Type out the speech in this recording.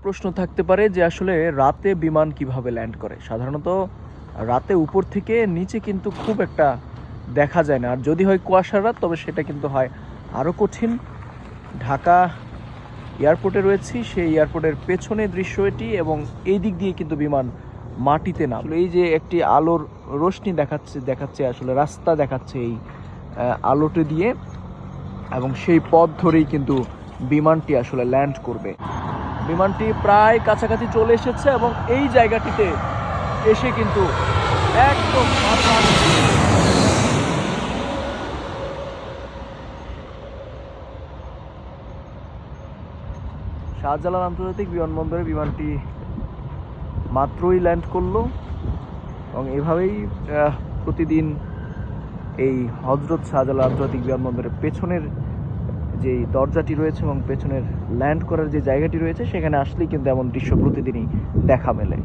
প্রশ্ন থাকতে পারে যে আসলে রাতে বিমান কিভাবে ল্যান্ড করে। সাধারণত রাতে উপর থেকে নিচে কিন্তু খুব একটা দেখা যায় না, আর যদি হয় কুয়াশার রাত তবে সেটা কিন্তু হয় আরও কঠিন। ঢাকা এয়ারপোর্টে রয়েছি, সেই এয়ারপোর্টের পেছনে দৃশ্য এটি, এবং এই দিক দিয়ে কিন্তু বিমান মাটিতে না, এই যে একটি আলোর রোশনি দেখাচ্ছে আসলে রাস্তা দেখাচ্ছে এই আলোটি দিয়ে, এবং সেই পথ ধরেই কিন্তু বিমানটি আসলে ল্যান্ড করবে। বিমানটি প্রায় কাছাকাছি চলে এসেছে এবং এই জায়গাটিতে এসে কিন্তু একদম শাহজালাল আন্তর্জাতিক বিমানবন্দরে বিমানটি মাত্রই ল্যান্ড করলো, এবং এভাবেই প্রতিদিন এই হজরত শাহজালাল আন্তর্জাতিক বিমানবন্দরের পেছনের যেই দরজাটি রয়েছে এবং পেছনের ল্যান্ড করার যে জায়গাটি রয়েছে সেখানে আসলেই কিন্তু এমন দৃশ্য প্রতিদিনই দেখা মেলে।